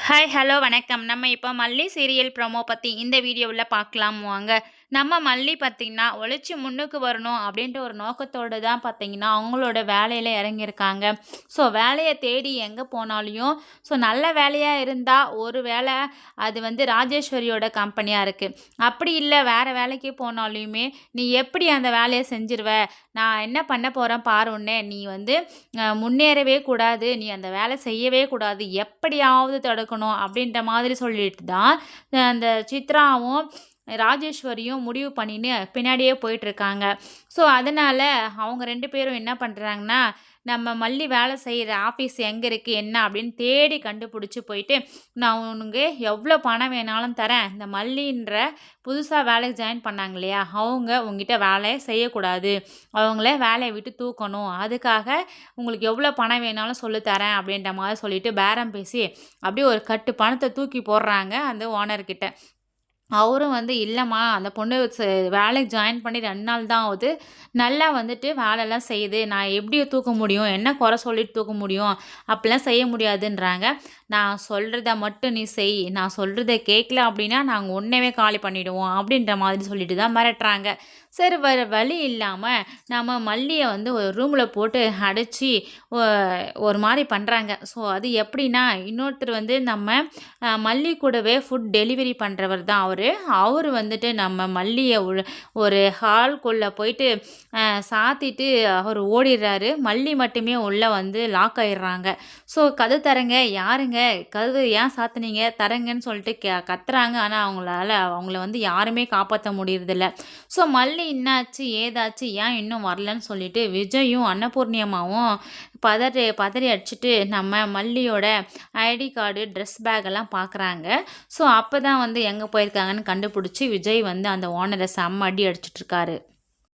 Hi hello வணக்கம். நம்ம இப்போ மல்லி சீரியல் ப்ரோமோ பற்றி இந்த வீடியோவில் பார்க்கலாம் வாங்க. நம்ம மல்லி பார்த்திங்கன்னா ஒழிச்சு முன்னுக்கு வரணும் அப்படின்ற ஒரு நோக்கத்தோடு தான் பார்த்திங்கன்னா அவங்களோட வேலையில் இறங்கியிருக்காங்க. ஸோ வேலையை தேடி எங்கே போனாலையும் நல்ல வேலையாக இருந்தால் ஒரு வேலை அது ராஜேஸ்வரியோட கம்பெனியாக இருக்குது. அப்படி இல்லை வேறு வேலைக்கு போனாலையுமே நீ எப்படி அந்த வேலையை செஞ்சிருவ, நான் என்ன பண்ண போகிறேன் பாருன்னே, நீ முன்னேறவே கூடாது, நீ அந்த வேலை செய்யவே கூடாது, எப்படியாவது தடுக்கணும் அப்படின்ற மாதிரி சொல்லிட்டு தான் அந்த சித்ராவும் ராஜேஸ்வரியும் முடிவு பண்ணின்னு பின்னாடியே போயிட்டுருக்காங்க. ஸோ அதனால் அவங்க 2 பேரும் என்ன பண்ணுறாங்கன்னா, நம்ம மல்லி வேலை செய்கிற ஆஃபீஸ் எங்கே இருக்குது என்ன அப்படின்னு தேடி கண்டுபிடிச்சி போயிட்டு, நான் உனக்கு எவ்வளோ பணம் வேணாலும் தரேன், இந்த மல்லின்ற புதுசாக வேலைக்கு ஜாயின் பண்ணாங்க இல்லையா, அவங்க உங்ககிட்ட வேலையை செய்யக்கூடாது, அவங்கள வேலையை விட்டு தூக்கணும், அதுக்காக உங்களுக்கு எவ்வளோ பணம் வேணாலும் சொல்லி தரேன் அப்படின்ற மாதிரி சொல்லிட்டு பேரம் பேசி அப்படியே ஒரு கட்டு பணத்தை தூக்கி போடுறாங்க அந்த ஓனர்கிட்ட. அவரும் இல்லைம்மா அந்த பொண்ணு வேலைக்கு ஜாயின் பண்ணி 2 நாள் தான் ஆகுது, நல்லா வேலைலாம் செய்யுது, நான் எப்படி தூக்க முடியும், என்ன குறை சொல்லிட்டு தூக்க முடியும், அப்படிலாம் செய்ய முடியாதுன்றாங்க. நான் சொல்கிறத மட்டும் நீ செய், நான் சொல்கிறத கேட்கல அப்படின்னா நாங்கள் ஒன்றவே காலி பண்ணிவிடுவோம் அப்படின்ற மாதிரி சொல்லிட்டு தான் மிரட்டுறாங்க. சரி வேறு வழி இல்லாமல் நம்ம மல்லியை ஒரு ரூமில் போட்டு அடைச்சி ஒரு மாதிரி பண்ணுறாங்க. ஸோ அது எப்படின்னா, இன்னொருத்தர் நம்ம மல்லி கூடவே ஃபுட் டெலிவரி பண்ணுறவர் தான் அவர் நம்ம மல்லியை ஒரு ஹால்குள்ளே போயிட்டு சாத்திட்டு அவர் ஓடிடுறாரு. மல்லி மட்டுமே உள்ளே லாக் ஆயிடுறாங்க. ஸோ கதவு தரங்க, யாருங்க கதவு ஏன் சாத்துனீங்க, தரங்கன்னு சொல்லிட்டு கத்துறாங்க. ஆனால் அவங்கள யாருமே காப்பாற்ற முடியறதில்ல. ஸோ மல்லி என்னாச்சு ஏதாச்சு ஏன் இன்னும் வரலன்னு சொல்லிட்டு விஜயும் அன்னபூர்ணி அம்மாவும் பதறி அடிச்சுட்டு நம்ம மல்லியோட ஐடி கார்டு ட்ரெஸ் பேக்கெல்லாம் பார்க்குறாங்க. ஸோ அப்போ தான் எங்கே போயிருக்காங்கன்னு கண்டுபிடிச்சி விஜய் அந்த ஓனரை செம்ம அடி அடிச்சிட்ருக்காரு.